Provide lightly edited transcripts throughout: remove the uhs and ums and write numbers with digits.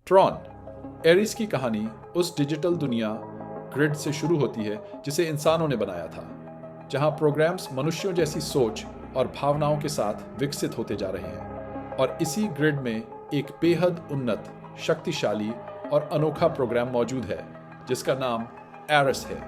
Tron Eris की कहानी उस डिजिटल दुनिया ग्रिड से शुरू होती है जिसे इंसानों ने बनाया था, जहां प्रोग्राम्स मनुष्यों जैसी सोच और भावनाओं के साथ विकसित होते जा रहे हैं। और इसी ग्रिड में एक बेहद उन्नत, शक्तिशाली और अनोखा प्रोग्राम मौजूद है जिसका नाम एरिस है,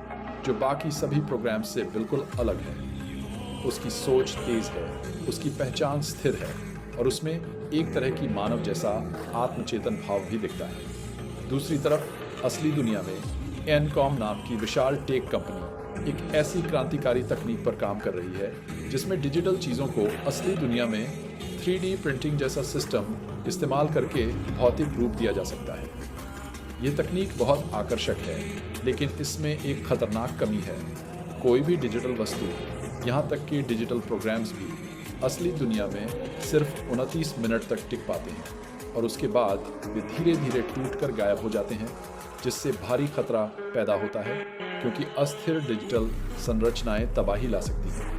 जो बाकी सभी प्रोग्राम्स से बिल्कुल अलग है। उसकी सोच तेज है, उसकी पहचान स्थिर है और उसमें एक तरह की मानव जैसा आत्मचेतन भाव भी दिखता है। दूसरी तरफ असली दुनिया में एनकॉम नाम की विशाल टेक कंपनी एक ऐसी क्रांतिकारी तकनीक पर काम कर रही है जिसमें डिजिटल चीज़ों को असली दुनिया में 3D प्रिंटिंग जैसा सिस्टम इस्तेमाल करके भौतिक रूप दिया जा सकता है। ये तकनीक बहुत आकर्षक है, लेकिन इसमें एक खतरनाक कमी है। कोई भी डिजिटल वस्तु, यहाँ तक कि डिजिटल प्रोग्राम्स भी असली दुनिया में सिर्फ 29 मिनट तक टिक पाते हैं और उसके बाद वे धीरे धीरे टूटकर गायब हो जाते हैं, जिससे भारी खतरा पैदा होता है क्योंकि अस्थिर डिजिटल संरचनाएं तबाही ला सकती हैं।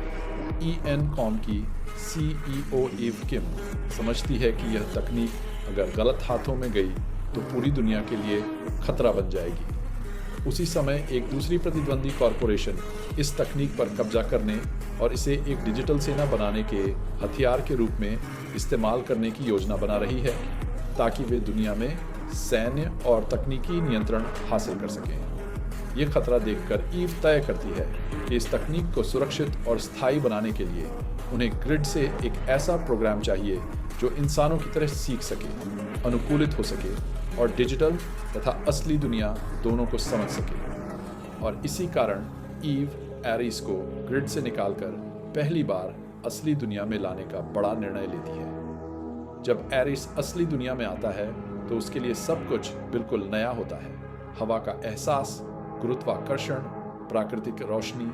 एनकॉम की CEO ईव किम समझती है कि यह तकनीक अगर गलत हाथों में गई तो पूरी दुनिया के लिए खतरा बन जाएगी। उसी समय एक दूसरी प्रतिद्वंदी कॉरपोरेशन इस तकनीक पर कब्जा करने और इसे एक डिजिटल सेना बनाने के हथियार के रूप में इस्तेमाल करने की योजना बना रही है, ताकि वे दुनिया में सैन्य और तकनीकी नियंत्रण हासिल कर सकें। ये खतरा देखकर ईव तय करती है कि इस तकनीक को सुरक्षित और स्थायी बनाने के लिए उन्हें ग्रिड से एक ऐसा प्रोग्राम चाहिए जो इंसानों की तरह सीख सके, अनुकूलित हो सके और डिजिटल तथा असली दुनिया दोनों को समझ सके। और इसी कारण ईव एरिस को ग्रिड से निकालकर पहली बार असली दुनिया में लाने का बड़ा निर्णय लेती है। जब एरिस असली दुनिया में आता है तो उसके लिए सब कुछ बिल्कुल नया होता है। हवा का एहसास, गुरुत्वाकर्षण, प्राकृतिक रोशनी,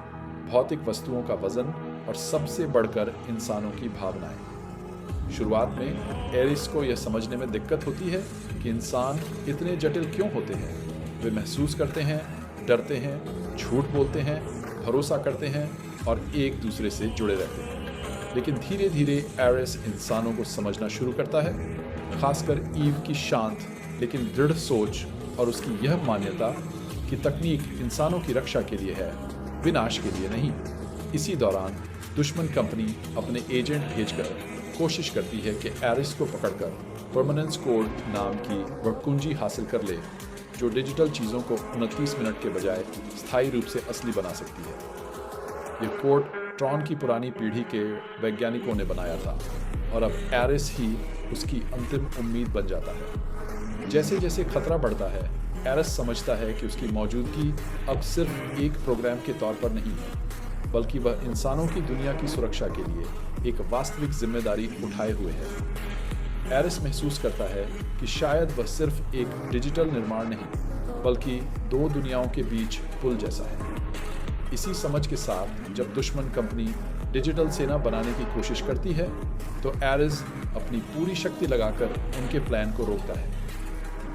भौतिक वस्तुओं का वजन और सबसे बढ़कर इंसानों की भावनाएं। शुरुआत में एरिस को यह समझने में दिक्कत होती है कि इंसान इतने जटिल क्यों होते हैं। वे महसूस करते हैं, डरते हैं, झूठ बोलते हैं, भरोसा करते हैं और एक दूसरे से जुड़े रहते हैं। लेकिन धीरे धीरे एरिस इंसानों को समझना शुरू करता है, खासकर ईव की शांत लेकिन दृढ़ सोच और उसकी यह मान्यता कि तकनीक इंसानों की रक्षा के लिए है, विनाश के लिए नहीं। इसी दौरान दुश्मन कंपनी अपने एजेंट भेजकर कोशिश करती है कि एरिस को पकड़कर परमानेंस कोड नाम की वह कुंजी हासिल कर ले, जो डिजिटल चीज़ों को 29 मिनट के बजाय स्थायी रूप से असली बना सकती है। यह कोड ट्रॉन की पुरानी पीढ़ी के वैज्ञानिकों ने बनाया था और अब एरिस ही उसकी अंतिम उम्मीद बन जाता है। जैसे जैसे खतरा बढ़ता है, एरिस समझता है कि उसकी मौजूदगी अब सिर्फ एक प्रोग्राम के तौर पर नहीं है, बल्कि वह इंसानों की दुनिया की सुरक्षा के लिए एक वास्तविक जिम्मेदारी उठाए हुए है। एरिस महसूस करता है कि शायद वह सिर्फ एक डिजिटल निर्माण नहीं, बल्कि दो दुनियाओं के बीच पुल जैसा है। इसी समझ के साथ जब दुश्मन कंपनी डिजिटल सेना बनाने की कोशिश करती है, तो एरिस अपनी पूरी शक्ति लगाकर उनके प्लान को रोकता है।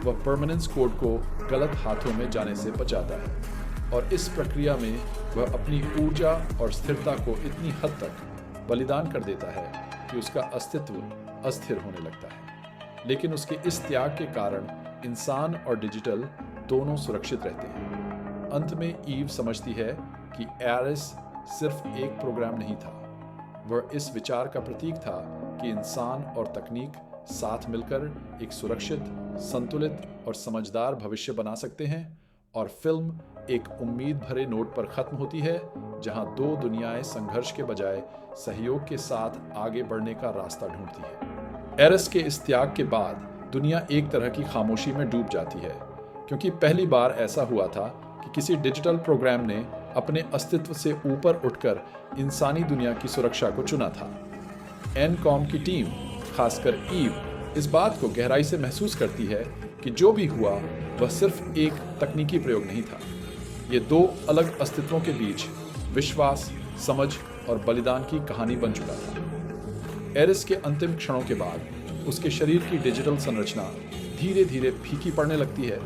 वह परमानेंस कोड को गलत हाथों में जाने से बचाता है और इस प्रक्रिया में वह अपनी ऊर्जा और स्थिरता को इतनी हद तक बलिदान कर देता है कि उसका अस्तित्व अस्थिर होने लगता है। लेकिन उसके इस त्याग के कारण इंसान और डिजिटल दोनों सुरक्षित रहते हैं। अंत में ईव समझती है कि एरिस सिर्फ एक प्रोग्राम नहीं था, वह इस विचार का प्रतीक था कि इंसान और तकनीक साथ मिलकर एक सुरक्षित, संतुलित और समझदार भविष्य बना सकते हैं। और फिल्म एक उम्मीद भरे नोट पर खत्म होती है, जहां दो दुनियाएं संघर्ष के बजाय सहयोग के साथ आगे बढ़ने का रास्ता ढूंढती है। एरिस के इस त्याग के बाद दुनिया एक तरह की खामोशी में डूब जाती है, क्योंकि पहली बार ऐसा हुआ था कि किसी डिजिटल प्रोग्राम ने अपने अस्तित्व से ऊपर उठकर इंसानी दुनिया की सुरक्षा को चुना था। एनकॉम की टीम, खासकर ईव, इस बात को गहराई से महसूस करती है कि जो भी हुआ वह सिर्फ एक तकनीकी प्रयोग नहीं था। ये दो अलग अस्तित्वों के बीच विश्वास, समझ और बलिदान की कहानी बन चुका था। एरिस के अंतिम क्षणों के बाद उसके शरीर की डिजिटल संरचना धीरे धीरे फीकी पड़ने लगती है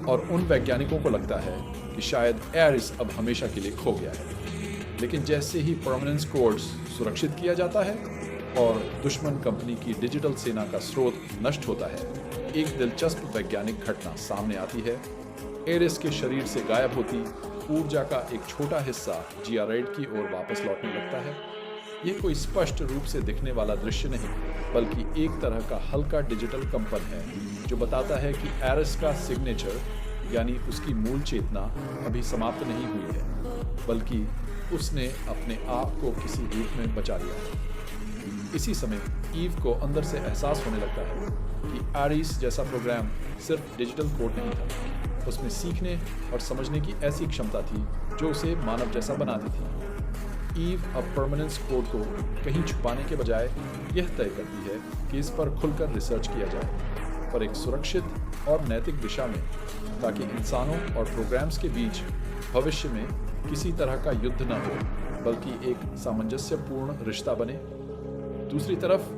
और उन वैज्ञानिकों को लगता है कि शायद एरिस अब हमेशा के लिए खो गया है। लेकिन जैसे ही परमानेंस कोड्स सुरक्षित किया जाता है और दुश्मन कंपनी की डिजिटल सेना का स्रोत नष्ट होता है, एक दिलचस्प वैज्ञानिक घटना सामने आती है। एरिस के शरीर से गायब होती ऊर्जा का एक छोटा हिस्सा जियाराइड की ओर वापस लौटने लगता है। ये कोई स्पष्ट रूप से दिखने वाला दृश्य नहीं, बल्कि एक तरह का हल्का डिजिटल कंपन है जो बताता है कि एरिस का सिग्नेचर यानी उसकी मूल चेतना अभी समाप्त नहीं हुई है, बल्कि उसने अपने आप को किसी रूप में बचा लिया है। इसी समय ईव को अंदर से एहसास होने लगता है कि एरिस जैसा प्रोग्राम सिर्फ डिजिटल कोड नहीं था, उसमें सीखने और समझने की ऐसी क्षमता थी जो उसे मानव जैसा बनाती थी। ईव अब परमानेंस कोड को कहीं छुपाने के बजाय यह तय करती है कि इस पर खुलकर रिसर्च किया जाए, पर एक सुरक्षित और नैतिक दिशा में, ताकि इंसानों और प्रोग्राम्स के बीच भविष्य में किसी तरह का युद्ध न हो, बल्कि एक सामंजस्यपूर्ण रिश्ता बने। दूसरी तरफ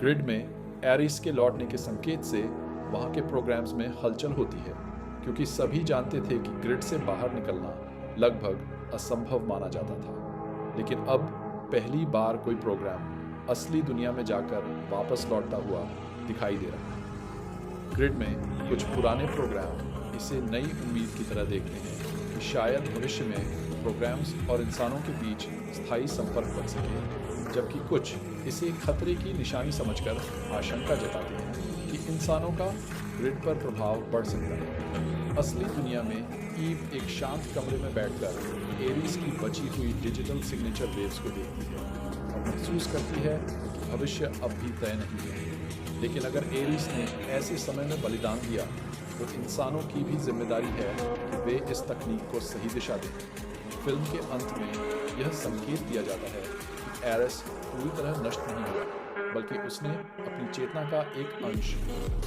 ग्रिड में एरिस के लौटने के संकेत से वहाँ के प्रोग्राम्स में हलचल होती है, क्योंकि सभी जानते थे कि ग्रिड से बाहर निकलना लगभग असंभव माना जाता था। लेकिन अब पहली बार कोई प्रोग्राम असली दुनिया में जाकर वापस लौटता हुआ दिखाई दे रहा है। ग्रिड में कुछ पुराने प्रोग्राम इसे नई उम्मीद की तरह देखते हैं कि शायद भविष्य में प्रोग्राम्स और इंसानों के बीच स्थायी संपर्क बन सके, जबकि कुछ इसे खतरे की निशानी समझकर आशंका जताते हैं कि इंसानों का ग्रिड पर प्रभाव बढ़ सकता है। असली दुनिया में ईव एक शांत कमरे में बैठकर एरिस की बची हुई डिजिटल सिग्नेचर वेव्स को देखती है और महसूस करती है कि भविष्य अब भी तय नहीं है। लेकिन अगर एरिस ने ऐसे समय में बलिदान दिया तो इंसानों की भी जिम्मेदारी है कि वे इस तकनीक को सही दिशा दें। फिल्म के अंत में यह संकेत दिया जाता है कि एरिस पूरी तरह नष्ट नहीं हुआ, बल्कि उसने अपनी चेतना का एक अंश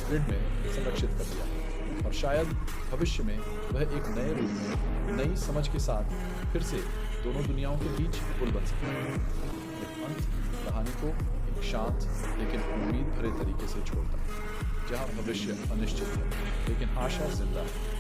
ग्रिड में संरक्षित कर दिया और शायद भविष्य में वह एक नए रूप में नई समझ के साथ फिर से दोनों दुनियाओं के बीच पुल बन सकता है। यह अंत कहानी को एक शांत लेकिन उम्मीद भरे तरीके से छोड़ता है, जहां भविष्य अनिश्चित है लेकिन आशा जिंदा है।